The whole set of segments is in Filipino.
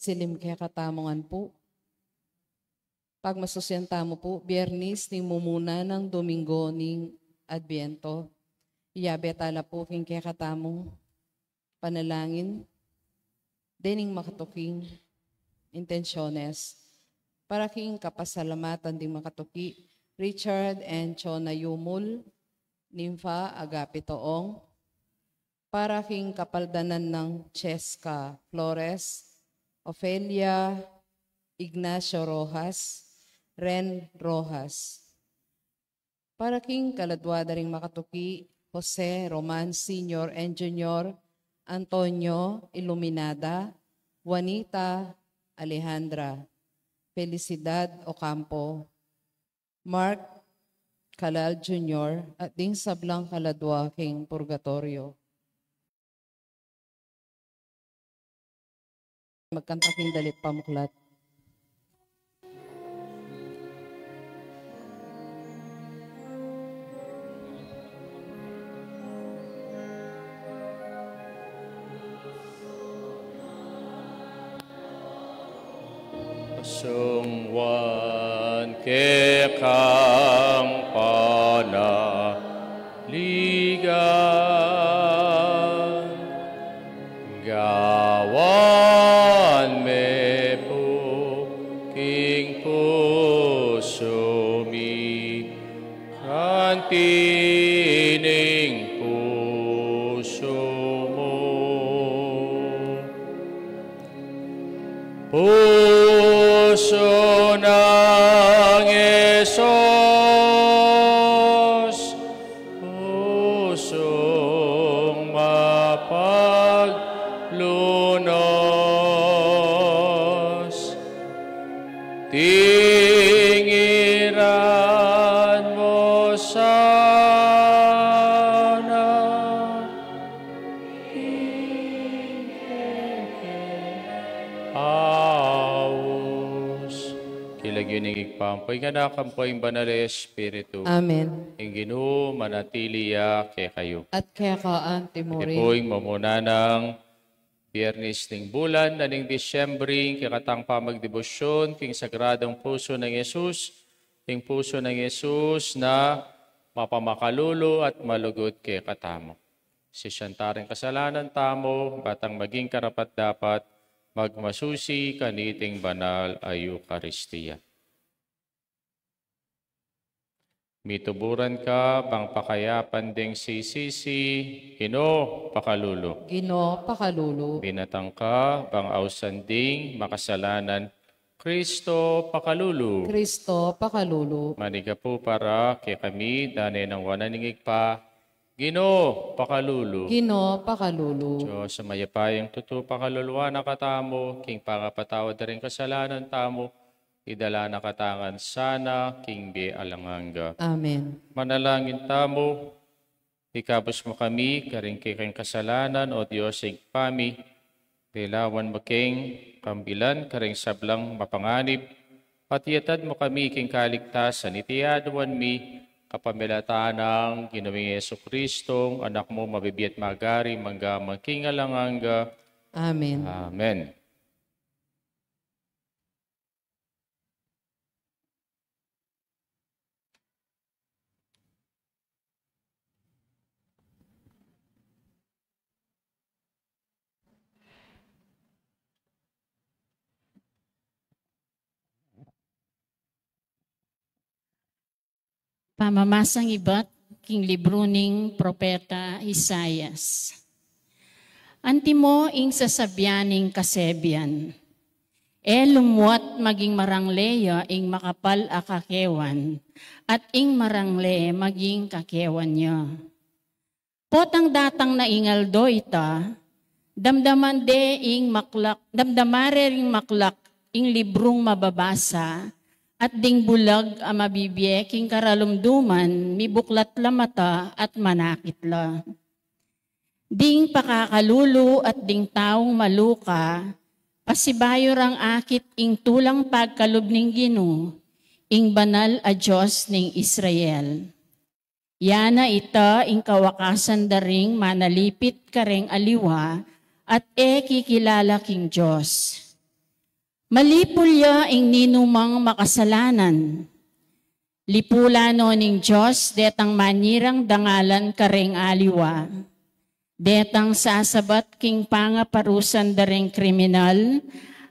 silim kaya katamongan po. Pag masusyanta mo po, Biyernes ning mumuna ng Domingo ning Adbiento. Iyabetala po king kaya katamong panalangin. Dening makatuking intensyones. Para king kapasalamatan ding makatuki, Richard and Chona Yumul, Nympha Agapitoong, para king kapaldanan ng Cheska Flores, Ofelia Ignacio Rojas, Ren Rojas. Para king kaladwada ring makatuki, Jose Roman Sr. and Jr., Antonio Iluminada, Juanita Alejandra, Felicidad Ocampo, Mark Calal Jr. at ding sablang kaladwa king purgatorio. Magkanta king dalit pamuklat. Sungwan ke kang panaligan, gawan me po king puso mi, kantining puso mo. Puso ng Yesus, pusong mapaglunos, tingiran mo sana, kilagyo ng igpampoy nga nakampoy ang banal na Espiritu. Amen. Ang Ginoo manatiliya kay kayo. At kaya kaan, Iti Timuri. po'y mamuna ng Biyernes ning bulan na ning Disyembre, kikatang pamagdebosyon, king sagradong puso ng Yesus, king puso ng Yesus na mapamakalulo at malugod kay katamo. Sisyantaring kasalanan tamo, batang maging karapat dapat, magmasusi kaniting banal ay Eucharistia. Mituburan ka, bang pakayapan ding sisisi, Ginoo pakalulo. Ginoo pakalulo. Binatang ka, bang ausanding, makasalanan, Kristo pakalulo. Kristo pakalulo. Maniga po para kay kami, danay ng wananingig pa, Ginoo pakalulo. Ginoo pakalulo. Diyos sa mayapayang tuto pakaluluwa na katamo, king pangapatawad na rin kasalanan tamo, idala na katangan sana, king be alanganga. Amen. Manalangin tamo, ikabos mo kami, karing kikang kasalanan, o Diyos igpami, dilawan mo king kambilan, karing sablang mapanganib, patiyatad mo kami king kaligtasan, itiyaduan mi, kapamilataan ng Ginoong Jesucristo, anak mo mabibiyat magari, manggamang king alanganga. Amen. Amen. Pamamasang iba't king libro ning propeta Isaias. Antimo ing sasabyaning kasebyan, lumwat maging marangleya ing makapal a kakewan, at ing marangle maging kakewan niya. Potang datang na ingaldo ita, damdamare ring maklak ing librong mababasa, at ding bulag a mabibiye king karalumduman, mibuklat la mata at manakitla. Ding pakakalulo at ding taong maluka, pasibayo rang akit ing tulang pagkalub ning Ginoo, ing banal a Diyos ning Israel. Yana ita ing kawakasan daring manalipit kareng aliwa, at kikilala king Diyos. Malipulya ing ninumang makasalanan. Lipulano ning Diyos detang manirang dangalan kareng aliwa. Detang sasabat king pangaparusan dareng kriminal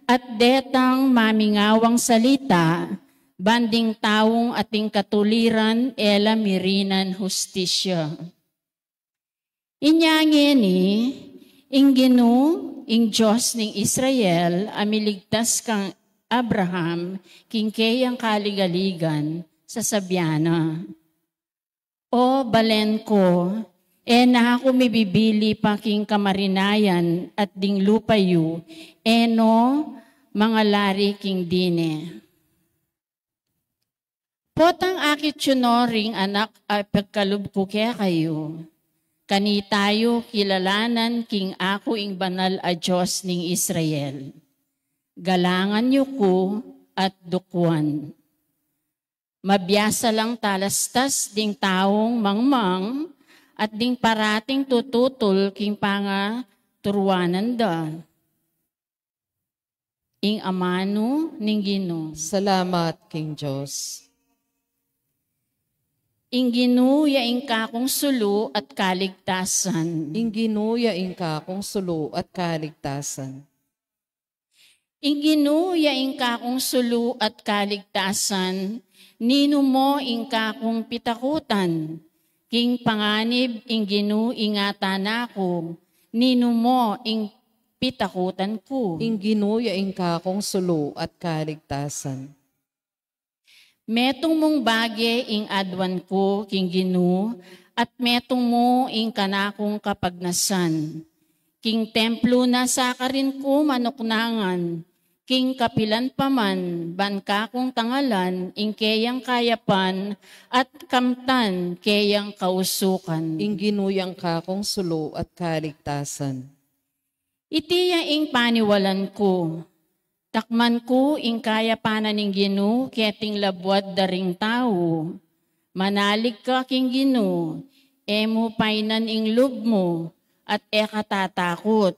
at detang mamingawang salita banding taong ating katuliran ela mirinan hustisya. Inyangeni ing Ginu ing Diyos ning Israel amiligtas kang Abraham king kayang kaligaligan sa sabyana. O balen ko, na ako mibibili pa king kamarinayan at ding lupayu, no mga lari king dine. Potang akit ring anak ay pagkalub ko kaya kayo. Kani tayo kilalanan king ako ing banal a Diyos ning Israel. Galangan niyo ko at dukwan. Mabiyasa lang talastas ding taong mangmang at ding parating tututol king panga turuanan da. Ing amano ning Ginoo. Salamat, King Diyos. Ing Ginoo yaing kakong sulu at kaligtasan. Ing ginuya ing kakong sulo at kaligtasan. Ing Ginoo yaing kakong sulu at kaligtasan, nino mo ing kakong pitakutan. King panganib ing Ginoo ingatan ako, nino mo ing pitakutan ko. Ing ginuya ing kakong sulo at kaligtasan. Metong mong bagay ing adwan ko, king Ginoo, at metong mo ing kanakong kapagnasan. King templo na sakarin ko manuknangan, king kapilan paman, banka kong tangalan, ing kayang kayapan, at kamtan kayang kausukan. Ing ginuyang kakong sulo at kaligtasan. Itiya ing paniwalan ko, takman ko ing kayapanan ning Ginoo, keting labwat daring tao. Manalig ka king Ginoo, emo painan ing lub mo, at katatakot.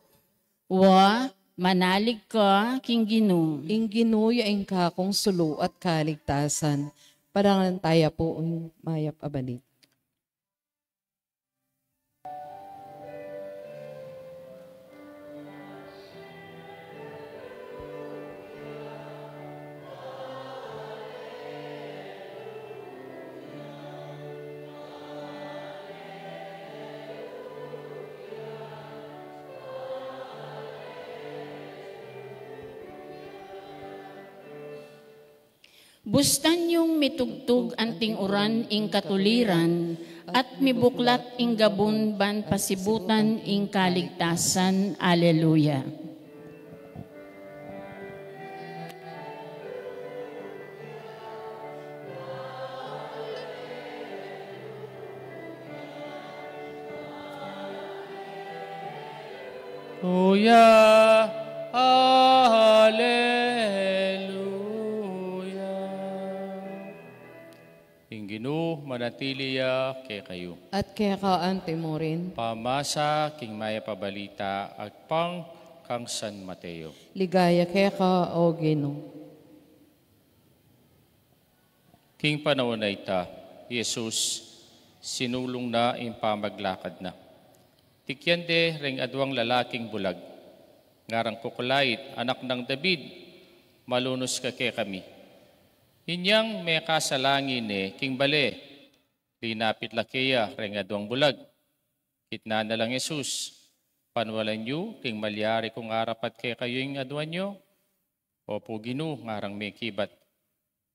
Wa, manalig ka king Ginoo. Ing ginuya ing kakong sulo at kaligtasan. Parangan tayo po ang mayap abanit. Bustan yung mitugtog anting uran ing katuliran at mibuklat ing gabun ban pasibutan ing kaligtasan. Alleluia. Hallelujah, Ginoo manatiliya kay kayo. At kaya kaante mo rin. Pamasa king maya pabalita agpang kang San Mateo. Ligaya kaya ka o Ginoo. King panahon na ita, Jesus, sinulong na ing pamaglakad na. Tikyan de ring adwang lalaking bulag. Ngarang kukulait, anak ng David, malunos ka kay kami. Inyang may kasalangin king bale, linapit lakeya ring adwang bulag. Kitna na lang Jesus, panwalan nyo, king malyari kung arapat kay kayo yung adwan nyo. Opo Ginoo, ngarang may kibat.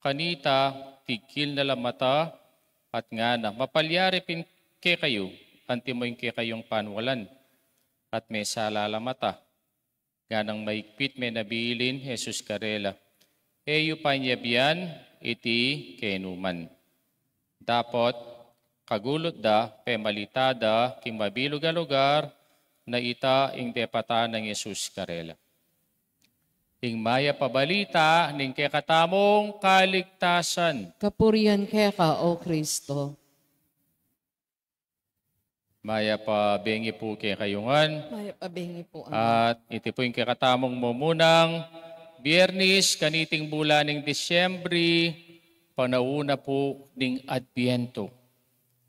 Kanita, tigil na lamata, at nga na, mapalyari pin kay kayo, antimoy kay kayong panwalan, at may salalamata. Ganang maigpit may nabilin, Jesus karela. Eyo panyabian, iti kenuman. Dapat, kagulot da, pemalitada, king mabilog a lugar, na ita ing depata ng Jesus karela. Ing maya pabalita, ning kekatamong kaligtasan. Kapurihan kaya ka o Kristo. Maya pa bengi po kay kayungan. Mayap abingi po ang At iti po yung kekatamong mumunang Biyernes, kaniting bulan ng Disyembre, panahuna po ng Adbyento.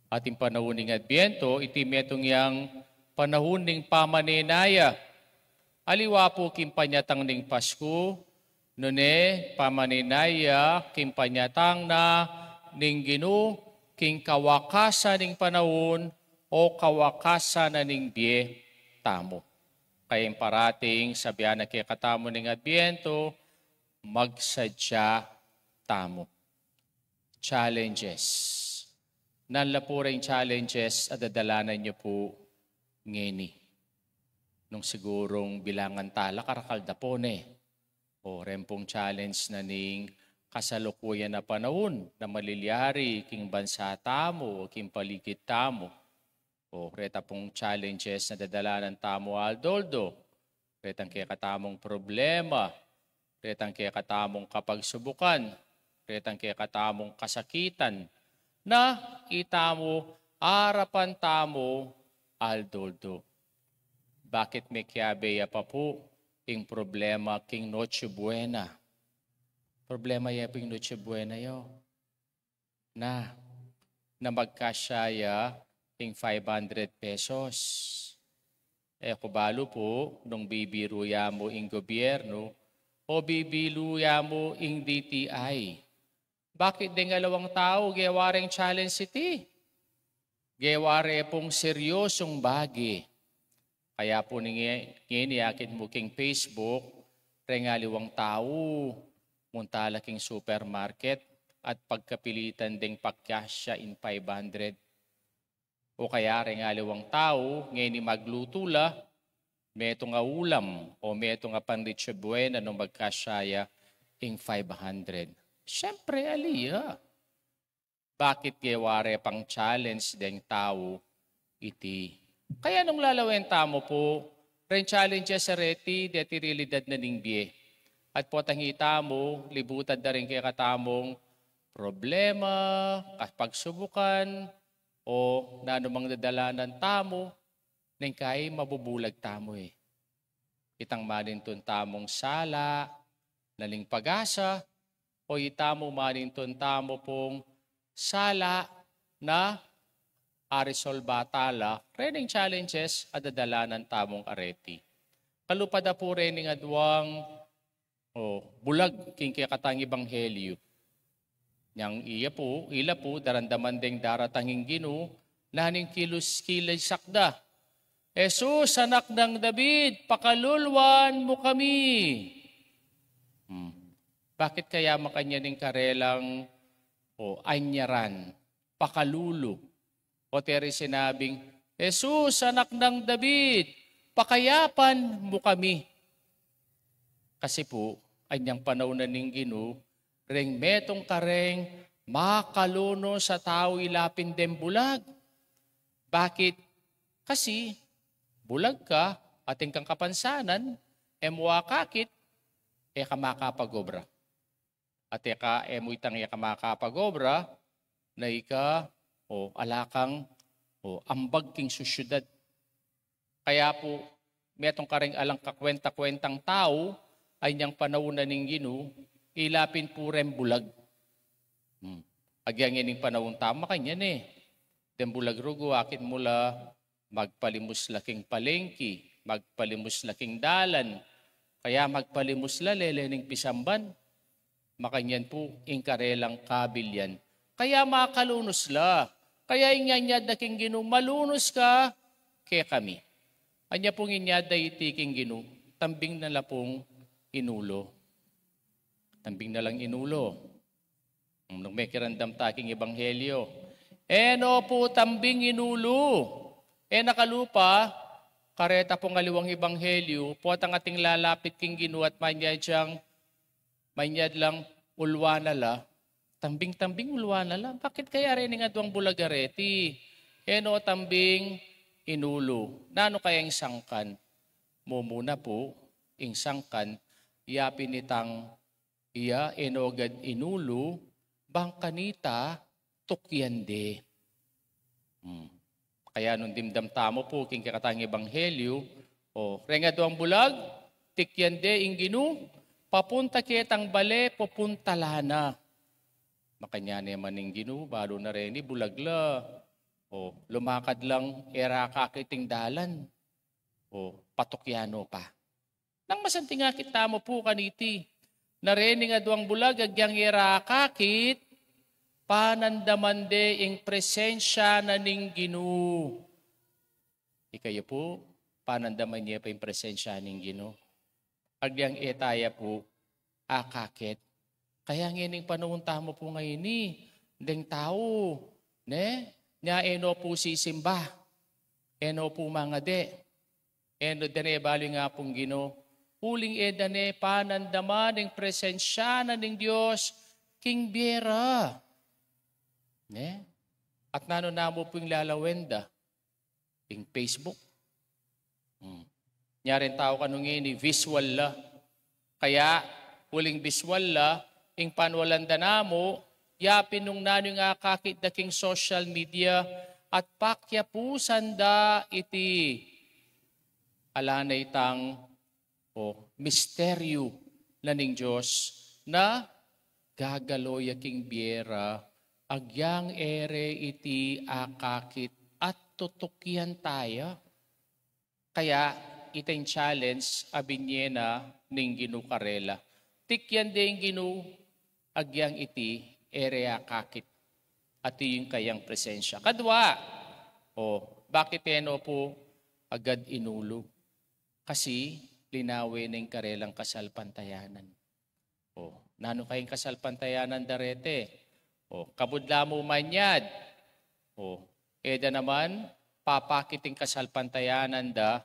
Ating panahon ng Adbyento, itimetong yang panahon ng pamaninaya. Aliwa po kimpanyatang ng Pasko, nune pamaninaya kimpanyatang na ng Ginoo, king kawakasan ng panahon o kawakasan na ng biye tamo. Kayang parating sabihan na kaya katamo ng Adbyento, magsadya tamo. Challenges. Nanla po rin challenges at dadalanan niyo po ngeni. Nung sigurong bilangan tala karakalda po ne. O rempong challenge na ning kasalukuyan na panahon na maliliyari king bansa tamo o king paligid tamo. O reta pong challenges na dadalanan tamo aldoldo. Retang kaya katamong problema. Retang kaya katamong kapagsubukan. Retang kaya katamong kasakitan. Na itamo arapan tamo aldoldo. Bakit may kiabeya pa po ing problema king Noche Buena? Problema ya ping Noche Buena yo. Na magkasyaya ing 500 pesos. Kubalo po, nung bibiruya mo ing gobyerno o bibiluya mo ing DTI. Bakit din alawang tao gawaring challenge iti? Gaware pong seryosong bagi. Kaya po niyakit mo king Facebook, rengaliwang tao, muntala king supermarket at pagkapilitan ding pakyasya in 500. O kaya rengaliwang tao, ngayon magluto la, meto nga ulam o meto nga Noche Buena nung magkasyaya ing 500. Siyempre, aliya. Bakit geware pang challenge ding tao iti? Kaya nung lalawenta mo po, ren challenges sa reti, deti realidad na ningbiye. At po tangita mo, libutan na rin kaya katamong problema, pagsubukan, o nanumang dadalanan tamo, nang kay mabubulag tamo eh. Itang maninton tamong sala, naling pag-asa, o itamo maninton tamo pong sala na arisol batala, rening challenges at dadalanan tamong areti. Kalupada po rening adwang bulag king kaya katang ebanghelyo. Yang ila po, darandaman ding daratanging Ginoo, naning kilay sakda. Jesus, anak ng David, pakalulwan mo kami. Bakit kaya makanya ning karelang anyaran, pakalulu? O teri sinabing, Jesus, anak ng David, pakayapan mo kami. Kasi po, anyang panahon na ning Ginoo, reng metong kareng makaluno sa tao ilapin dem bulag. Bakit? Kasi bulag ka, ating kang kapansanan, emuakakit, kamakapagobra. At emuitang kamakapagobra, na alakang ambag king susyudad. Kaya po, metong kareng alang kakwenta-kwentang tao, ay niyang panahon na ning Ginoo, ilapin po rin bulag. Agyang yaning panahon tama kanyan eh. Den bulag rugo, akit mula magpalimus laking palengki, magpalimus laking dalan, kaya magpalimus la lelening pisamban. Makanyan po, ingkarelang kabilyan. Kaya makalunos la. Kaya inganyad na king Ginoo, malunos ka, kaya kami. Anya pong inyad na itiking Ginoo, tambing na la pong inulo. Tambing na lang inulo. Nung may kirandam taking ebanghelyo. No po tambing inulo. Nakalupa, kareta pong aliwang ebanghelyo, po at ang ating lalapit king Ginoo at manyad lang ulwana la. Tambing-tambing ulwana la. Bakit kaya rin nga duwang bulagareti? No tambing inulo. Nano kaya yung sangkan? Mumuna po, yung sangkan, yapin itang enogad inulo, bangkanita, tukyande. Kaya nung dimdam tamo po, king kakatang ebanghelyo, renga doang bulag, tikyande ing Ginoo, papunta kitang bale, pupunta lana. Makanya naman ng Ginoo, balo na rin, bulagla. O, lumakad lang, era kakiting dalan. O, patukyano pa. Nang masanti nga kita mo po kaniti, narinig nga duwang bulag, agyang era kakit, panandamande ing presensya na ning Ginoo. Ikayo po, panandaman niya pa yung presensya ning Ginoo. Agyang etaya po, akakit. Kaya ngayon panahon tamo po ngayon ni, deng tao, ne? Nya eno po sisimba, eno po mga de, eno dene bali nga pong Ginoo, huling edane panandaman ng presensya na ng Diyos, King Biera. Ne? At nano namo po yung lalawenda, yung Facebook. Nya rin tao kanong ini, visual la. Kaya, huling visual la, ing panwalanda namo, yapin nung nano nga kakit na king social media, at pakya po sanda iti alanay tang misteryo na ning Diyos na gagaloy king Biera, agyang ere iti akakit at tutukyan tayo. Kaya, itong challenge abinyena ning Ginoo Karela. Tikyan din Ginoo agyang iti area kakit at yung kayang presensya. Kadwa, bakit eno po agad inulo? Kasi linawin ng karelang kasalpantayanan. Nano kayong kasalpantayanan darete? Kabudla mo manyad. Eda naman, papakiting kasalpantayanan da,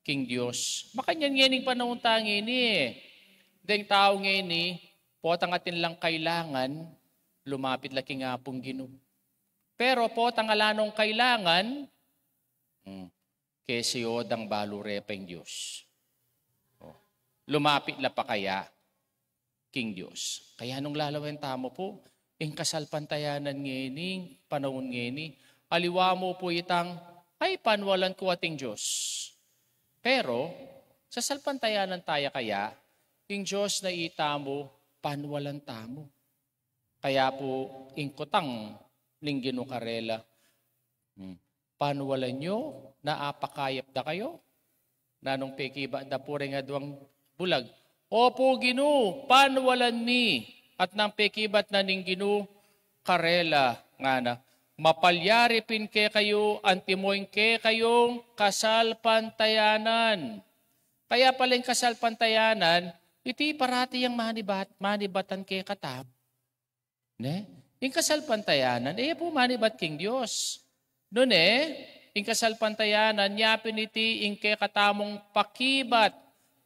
King Diyos. Makanyan ngayon panahon tangin Deng tao ngayon potang atin lang kailangan, lumapit laki nga pong Ginoo. Pero potang alanong kailangan, kesi odang balure pa yung Diyos. Lumapit la pa kaya, King Diyos. Kaya nung lalawin tamo po, yung kasalpantayanan ngayon, panahon ngayon, aliwa mo po itang, ay panwalan ko ating Diyos. Pero, sa salpantayanan tayo kaya, yung Diyos na itamo, panwalan tamo. Kaya po, ingkutang ning Ginoo Karela, panwalan nyo, naapakayap da kayo, nanong pekiba da po rin nga duwang bulag. Opo Ginoo, panwalan ni, at nang pekibat na ning Ginoo Karela, nga na, mapalyaripin ke kayo, antimoin ke kayong kasalpantayanan. Kaya paling kasalpantayanan, iti parati yung manibatan ke katam. Ne? Yung kasalpantayanan, po manibat king Diyos. Noon yung kasalpantayanan, yapin iti yung ke katamong pakibat,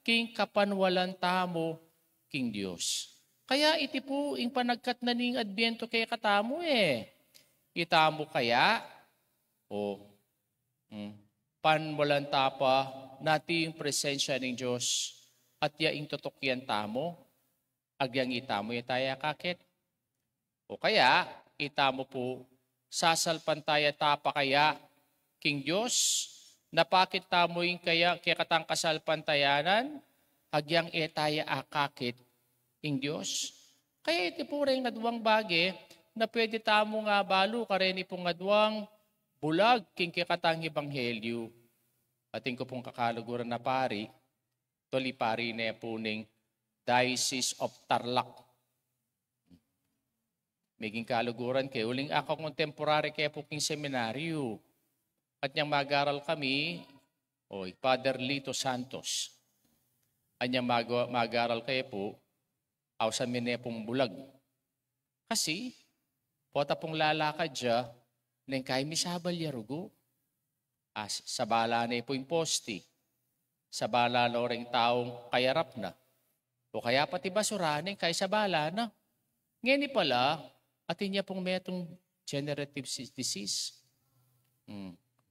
king kapanwalan tamo, king Diyos. Kaya iti po yung panagkat na ning adbyento ke katamo Itamo kaya, panwalan tapa, nati yung presensya ng Diyos, at yaing tutukyan tamo, agyang itamo yung taya kakit. O kaya, itamo po, sasalpantaya tapa kaya, King Diyos, napakit tamo yung kaya katang kasalpantayanan, agyang etaya akakit, King Diyos. Kaya iti po rin naduwang bagi, na pwede tamo nga balo, kareni pong adwang bulag, king katang ebanghelyo. Ating ko pong kakaluguran na pari, tuli pari na po ning Diocese of Tarlac. Maging kaluguran kayo, uling ako contemporary kaya po king seminaryo. At niyang mag-aral kami, Father Lito Santos. At niyang mag-aral kayo po, aw sa minepong bulag. Kasi, pota pong lalakad siya, nang kay misabal yarugo. Sa bala na po yung posti. Sa bala na rin taong kayarap na. O kaya pati basuranin kay sa bala na. Ngayon pala, atin niya pong metong generative disease.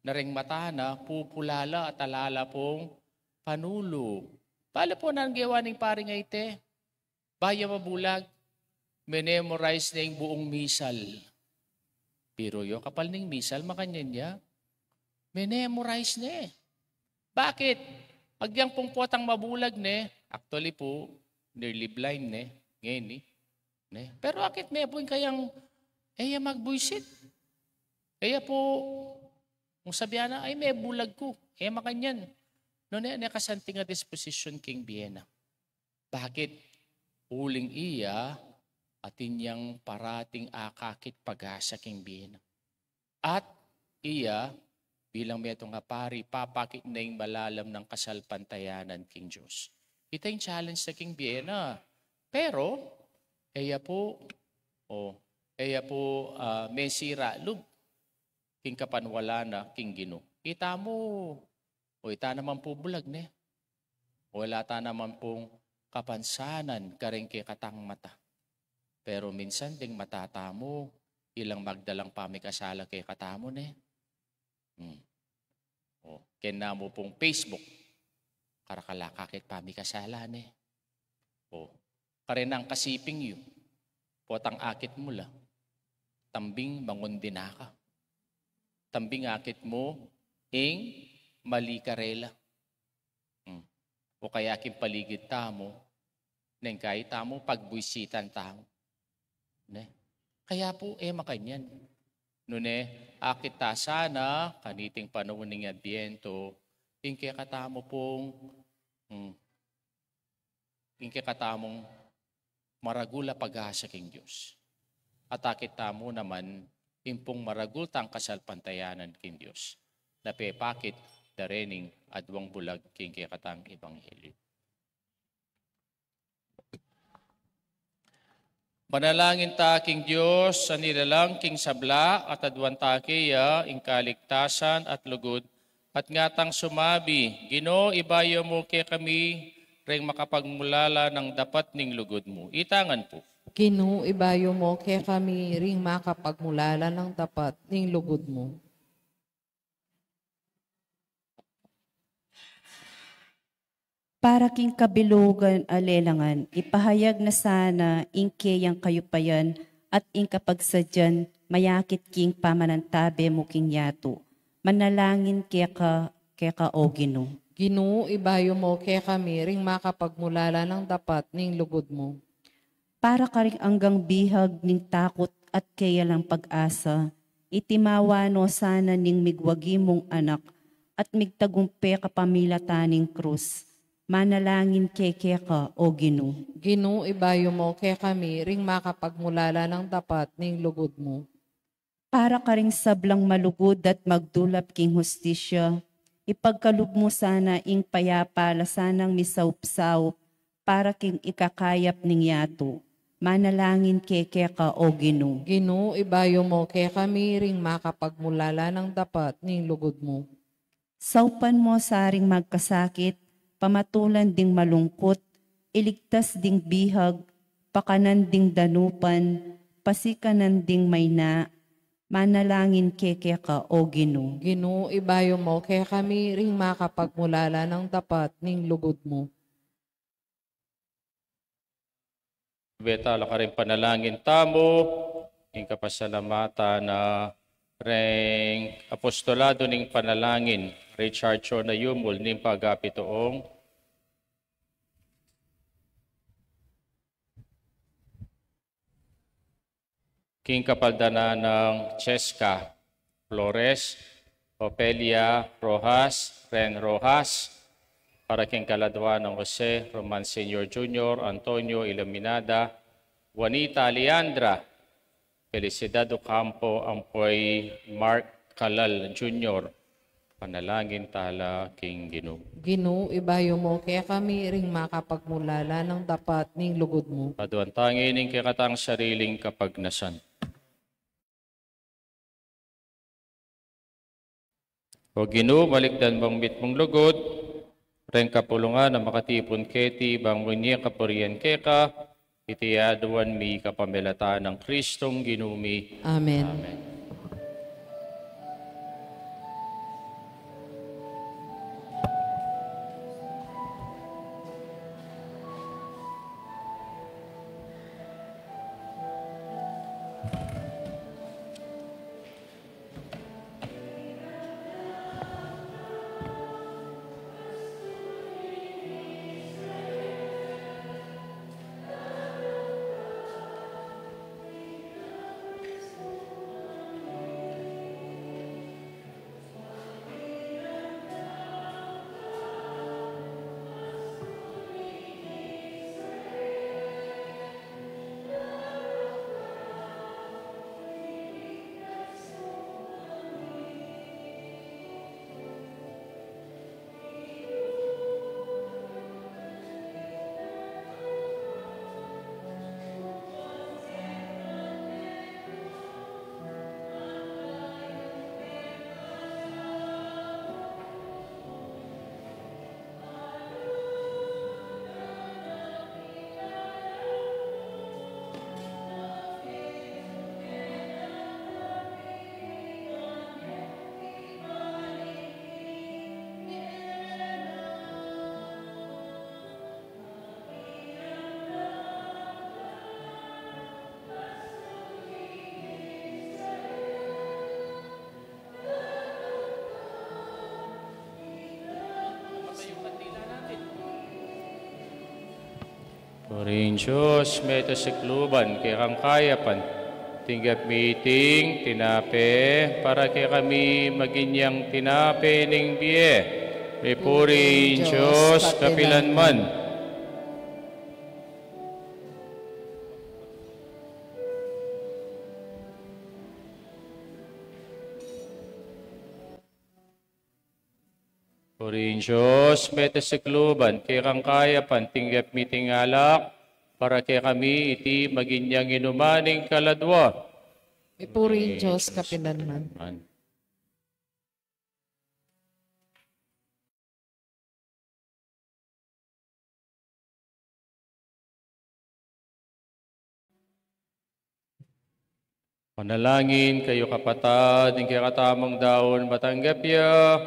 Naring mata na, pupulala at alala pong panulo. Pala po nang gawa ng paring ite. Baya mabulag. Memorize na yung buong misal. Pero yung kapal ng misal, makanyan niya. Memorize na Bakit? Agyang pong potang mabulag actually po, nearly blind ngayon Pero akit may po kayang magbuisit. Po, kung sabihan na, may bulag ko. Makanyan. No, kasanting nga disposition king Viena. Bakit? Uling iya atin yang parating akakit pag-asa king Viena. At iya, bilang metong nga pari, papakit na yung malalam ng kasalpantayanan king Diyos. Ito yung challenge sa king Viena. Pero, may sira lug king kapanwala na king Gino. Ita mo, ita naman po bulag wala ta naman pong kapansanan karing kay katang mata. Pero minsan ding matatamo, ilang magdalang pamikasala kay katamo Kena mo pong Facebook, karakalakakit pamikasala karenang kasiping yu, potang akit mula, tambing mangundinaka. Tambing akit mo, mali karela. O kaya kin paligid tamo, neng kahit tamo pagbuisitan tamo. Kaya po, makanyan. Akit ta sana, kaniting panahon ng Adviento, kaya katamo pong, kaya katamong maragula pag-asa king Diyos. At akit tamo naman, impong maragultang kasalpantayanan king Diyos. Napepakit darening adwang bulag king katang ebanghelyo. Manalangin ta king Diyos sa nilalang king sabla at adwan ta kaya ing kaligtasan at lugod at ngatang sumabi, Ginoo ibayo mo kay kami ring makapagmulala ng dapat ning lugod mo. Itangan po. Ginoo, ibayo mo kaya kami ring makapagmulala ng tapat ning lugod mo. Para king kabilugan alelangan, ipahayag na sana ingkeyang kayupayan at ingkapagsadyan mayakit king pamanantabe mo king yato. Manalangin kaya ka o Ginoo. Ginoo, ibayo mo kaya kami ring makapagmulala ng tapat ning lugod mo. Para ka rin anggang bihag ning takot at kaya lang pag-asa, itimawano sana ning migwagi mong anak at migtagumpe ka pamilataning krus. Manalangin kaya ka, o Ginoo. Ginoo, ibayo mo kaya kami ring makapagmulala ng tapat ning lugod mo. Para ka ring sablang malugod at magdulap king hustisya, ipagkalub mo sana ing payapala sanang misaup-saup para king ikakayap ning yato. Manalangin kaya ka, o Ginoo. Ginoo, ibayo mo kaya kami ring makapagmulala ng tapat ning lugod mo. Saupan mo saring magkasakit, pamatulan ding malungkot, iligtas ding bihag, pakanan ding danupan, pasikanan ding mayna. Manalangin kaya ka, o Ginoo. Ginoo, ibayo mo kaya kami ring makapagmulala ng tapat ning lugod mo. Betala ka rin panalangin tamo, ing kapasalamata na ring apostolado ning panalangin, Richard Cho na yumul ning pagapitoong king kapaldana ng Cheska Flores, Opelia Rojas, Ren Rojas, para king kaladwa ng Jose Roman Sr. Jr., Antonio Iluminada, Juanita Leandra, Felicidad Ocampo, Ampoy Mark Calal Jr., panalangin tala king Ginoo. Ginoo, ibayo mo kaya kami ring makapagmulala ng tapat ning lugod mo. Paduan tangin ning kikatang sariling kapagnasan. O Ginoo, balikdan bang mong lugod, ren kapulungan na makatipon keti bang munye kapurian keka, itiyaduan mi kapamilata ng Kristong Ginumi. Amen. Amen. Puring Diyos, meto sikluban, kay kang kayapan, tinggap meeting, tinape, para kay kami maginyang tinape ning biye. May puring Diyos, kapilanman. Puring Diyos, meto sikluban, kay kang kayapan, tinggap meeting alak, para kay kami iti maginyang inumaning kaladwa. May puring Diyos, kapilanman. Panalangin kayo kapatad, ng kakatamang daon matanggap ya,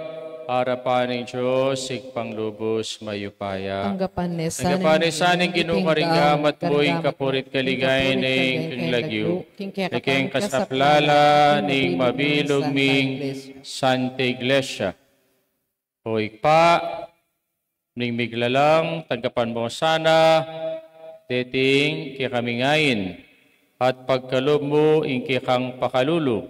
harapan ng Diyos, sigpanglubos mayupaya. Anggapan Anggapan ni saning ginukaringgamat buing kapurit kaligay ning king lagyo, king kasaplala ning mabilog ming Santa Iglesia. Hoy pa, ning miglalang, tanggapan mo sana, dating kikamingayin, at pagkalob mo inki kang pakalulu,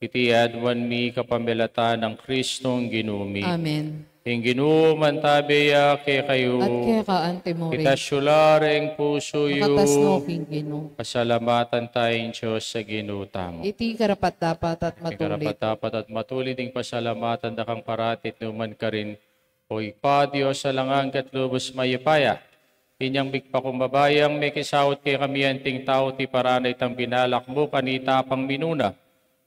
iti adwan mi kapamilata ng Kristong ginumi. Amen. Ing ginuman tabiya kay kayo, At kaya ka, Antemore, kita syulareng puso yu, makatasnoking Gino. pasalamatan tayong Diyos sa ginutamo. Iti karapat dapat at matulit. Karapat-dapat at matuloy ding pasalamatan na kang paratit numan ka rin. O ipa, Diyos sa langang at lubos mayupaya. Inyang bigpakumbabayang may kisawot kay kami anting tao ti paranay tang binalak mo kanita pang minuna.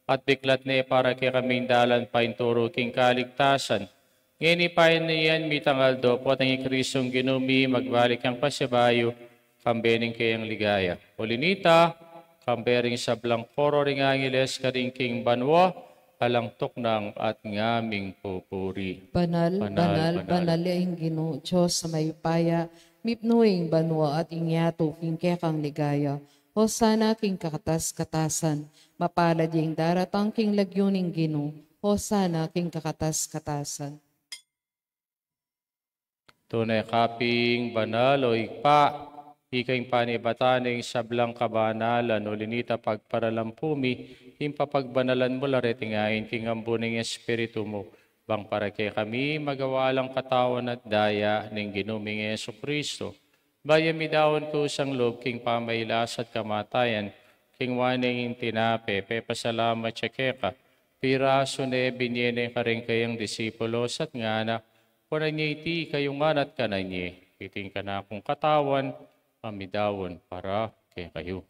At biklat na para kay kaming dalan painturo king kaligtasan. Ngayon ipayin niyan mitangal do po at ang ikristong ginumi magbalik ang pasibayo kambening kayang ligaya. Olinita, kambering sa blangkoro ring angeles karing king banwa, alang tuknang at ngaming pupuri. Banal, banal, ang Gino, Diyos sa mayupaya, mipnuing banwa at ingyato king kekang ligaya. O sana king kakatas-katasan, mapalad yung daratang king lagyuning Gino, o sana king kakatas-katasan. Tunay kaping banal o ikpa, ikaing panibataning sablang kabanalan o linita pagparalampumi, impapagbanalan mo laretingain king ambuning espiritu mo, bang para kay kami magawalang katawan at daya ng ginuming Yesu Kristo. Bayami daon ko sang loob king pamaylas at kamatayan, king waning tinape, pepasalamat siya keka, piraso ne binyene ka rin kayang disipulos at ngana, pananyiti kayong nganat kananye, iting ka na akong katawan, amidawon para kay kayo.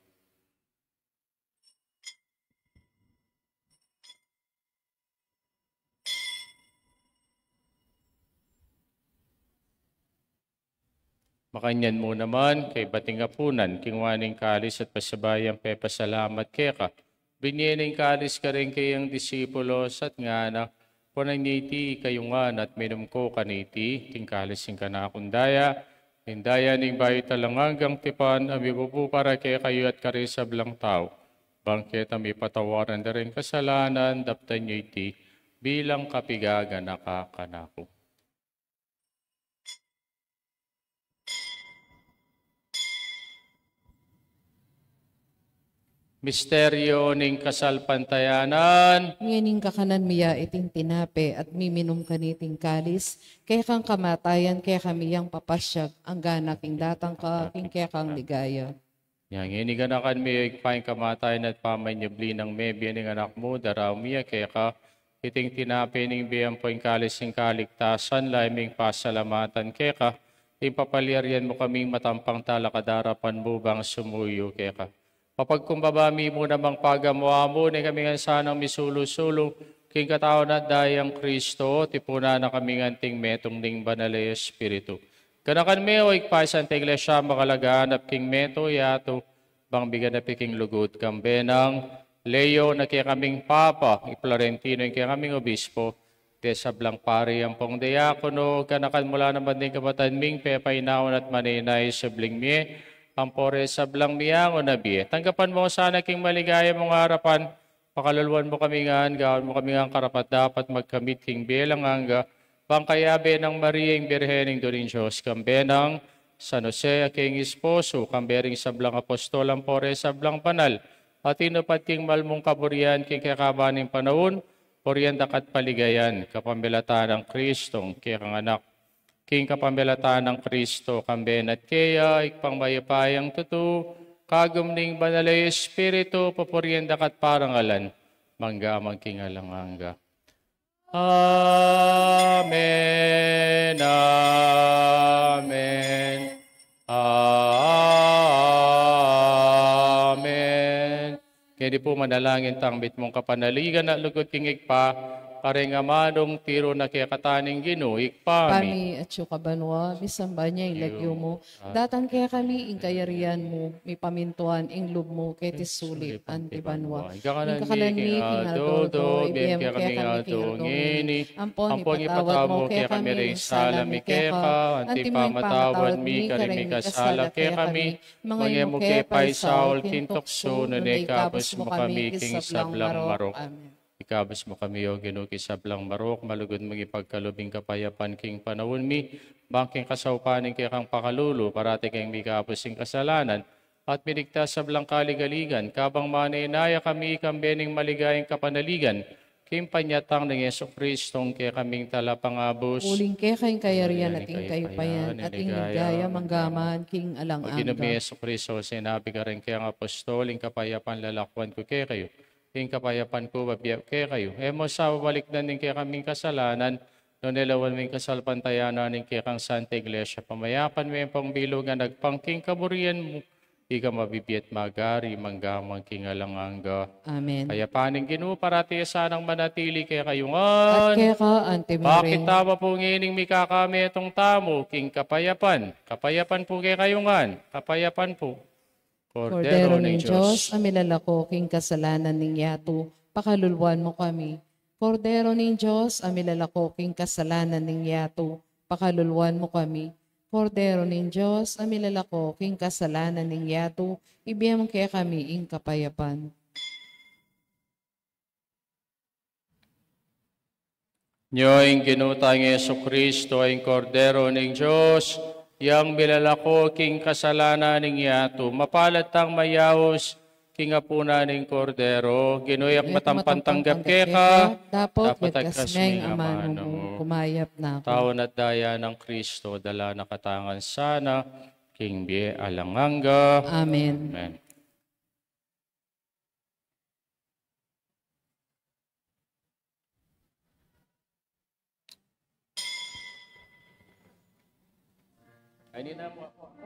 Makanyan mo naman kay bating apunan, king waning kalis at pasabayang pepasalamat keka. Binyening kalis ka rin kayang disipulos at ngana, pananyiti kayong nganat minum ko kaniti, ting kalisin ka na akong daya, hindaya ning bayo talanganggang tipan, amibubu para kay kayo at karisablang tao. Bangket ami patawaran na rin kasalanan, daptan nyo iti, bilang kapigaga nakakanako. Misteryo ning kasalpantayanan. Nganing kakanan miya iting tinape at miminum kaniting kalis, kaya kang kamatayan, kaya kami yang papasyag, ang gana king datang ka, king kaya kang ligaya. Yang iniganakan mi ikpaing kamatayan at pamanyabli ng mebya ning anak mo, daraw miya kaya ka, iting tinape ning biyang poing kalis ning kaligtasan, laiming pasalamatan kaya ka, ipapalyarian mo kaming matampang talakadarapan mo bang sumuyo kaya ka. Papagkumbabami mo namang pagamuha mo, ni kami nga sanang misulo-sulo, king katawan at dayang Kristo, tipuna na kami nganting metong ning banale Espiritu. Kanakan me o ikpaisan ta iglesia makalaganap king meto yato, bang bigan na piking lugod kambenang, Leo na kaya kaming Papa, Florentino yung kaya kaming Obispo, de sablang pari ang pong diakono, kanakan mula naman din kabatan ming pepainaon at maninay sabling miye, ampore sablang miyang o nabiye. Tanggapan mo sana king maligaya mong harapan, pakaluluan mo kami nga, gawin mo kami nga karapat dapat magkamit king bilang hangga, pangkayabe ng Maria yung Birhening Dorin Diyos, kambenang, San Jose, aking esposo, kambering sablang apostol, ampore sablang banal, at inupat king malmong kaburian, king kakabaning panahon, oriendak at paligayan, kapambilatan ng Kristong, kang anak, king kapambilatan ng Kristo, kamben at kaya, ikpang mayapayang tutu, kagumning banalay espiritu, paporiendak at parangalan, mangga king alanganga. Amen. Amen. Amen. Kaya di po manalangin tangbit mong kapanaligan at lugod kingig pa, pareng amanong tiro na kaya kataning ginuik pa Kami at siyo kabanwa, bisamba niya ilagyo mo. Datan kaya kami, ing kayarian mo, may pamintuan, ing lub mo, kay tisulit, antibanwa. Ing kakalanmi, king aldodo, ibiyem kaya kami, king aldongini. Ampon, ipatawad mo, kaya kami, ring salami, kaya ka. Antipamatawad mi, karing kasala, kaya kami. Mga mo, kaya pa'y saul, kintokso, nunay kapos mo kami, king sablang marok. Amen. Ikabas mo kami, o Ginoo, sablang marok, malugod mong ipagkalubing kapayapan king panahon mi, bangking kasaupaning kay kang pakalulu, parati kayong may kapusing kasalanan, at binigtas sa blang kaligaligan, kabang maninaya kami, kambening maligayang kapanaligan, king panyatang ng Yesu Kristong kaya kaming talapangabos. Uling kaya kayong kayarian at ing kayupayan, at ing ligaya manggaman, king alang-anga. Pag-inumi Yesu Kristo, sinabi ka rin kaya ang apostol, ing kapayapan lalakwan ko kaya kayo, ing kapayapan ko, babiyap kaya kayo. Emo sa balik na ning kaya kaming kasalanan, no nilawan ming kasalpantayanan ning kaya kang Santa Iglesia, pamayapan mo yung pangbilog nga nagpangking kaburian mo, ika mabibiyat magari, manggamang king alanganga. Amen. Kaya paning Ginoo, parati sanang manatili kaya At kayungan. kaya ka, ante mo Bakit rin. tama po ngining mi kakami itong tamo, king kapayapan? Kapayapan po kaya kayungan. Kapayapan po. Kordero ng Diyos, amilalako, king kasalanan ning yato, pakaluluan mo kami. Kordero ng Diyos, amilalako, king kasalanan ning yato, pakaluluan mo kami. Kordero ng Diyos, amilalako, king kasalanan ning yato, ibiyam kaya kami, ing kapayapan. Nyoing ginutang Yesu Kristo ay kordero ng Diyos, yang milalako king kasalanan ng yato, mapalatang mayawos king apuna ng kordero, ginuyak matampantanggap keka, dapat agkasming kasmeng amano amano mo, mo. kumayap na ako. Taon at daya ng Kristo, dala nakatangan sana, king bie alanganga. Amen. Amen. Ay, hindi na mo ako.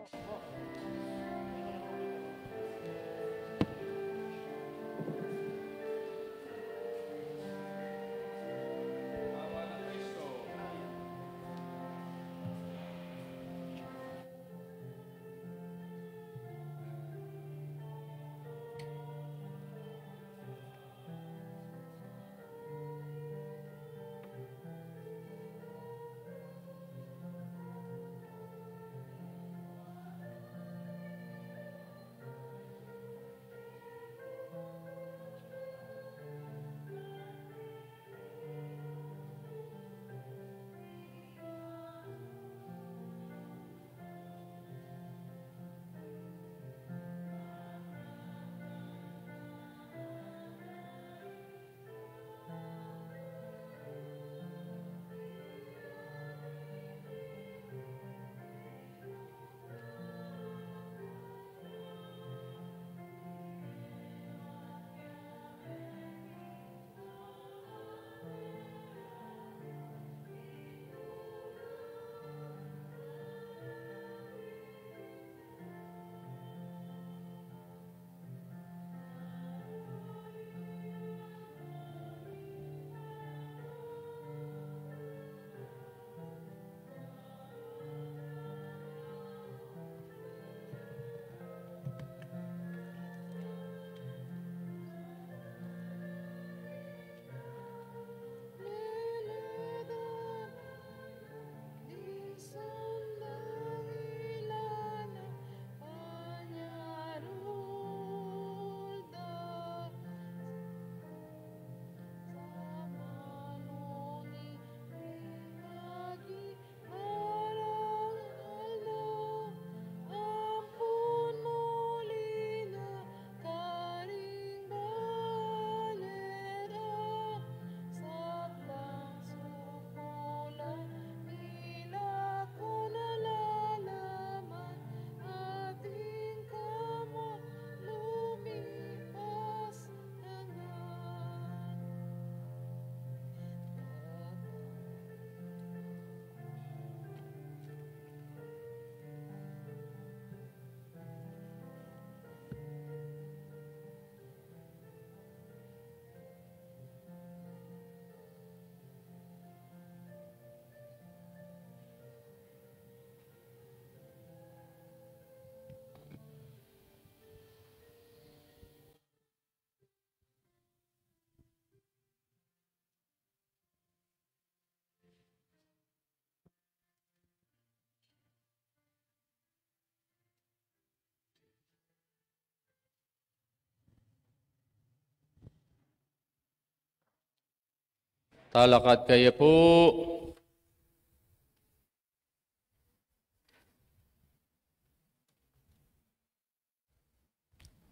Talakad kayo po.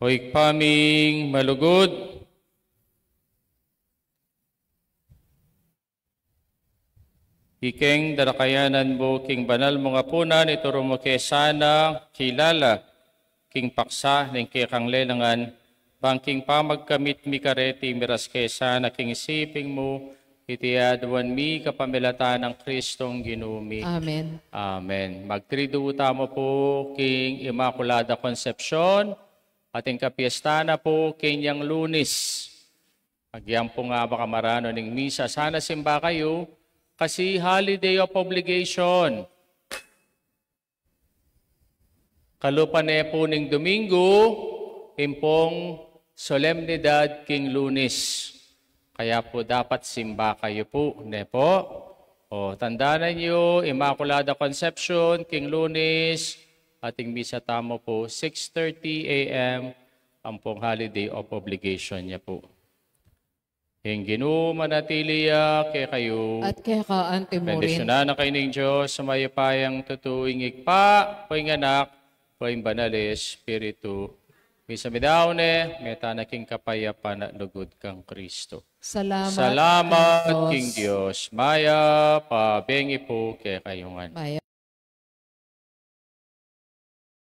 Hoy paming malugod. Ikeng darakayanan mo, king banal mga punan, ituro mo kesana, kilala, king paksa, ning kekang lelangan, bangking pamagkamit mi kareti, miras kesana, king isiping mo, itiadwan mi kapamilata ng Kristong ginumi. Amen. Amen. Magtriduta mo po, king Immaculada Concepcion, ating kapiesta na po, kinyang Lunes. Agyang po nga baka marano ning misa. Sana simba kayo, kasi holiday of obligation. Kalupane po ning Domingo, impong solemnidad king Lunes. Kaya po dapat simba kayo po, ne po. O tandaan niyo, Immaculada Concepcion, king Lunes, ating misa tamo po, 6:30 a.m. ang pong holiday of obligation niya po. Hinginu manatiliya kay kayo. At kaya ka, ante mo rin. Bendisyonan na kayo ng Diyos sa mayapayang tutuwing igpa, poing anak, poing banal Espiritu. Misa midaone, meta na king kapayapa na lugod kang Kristo. Salamat, Salamat Diyos. king Diyos. Maya, pabengi po kay kayungan. Maya.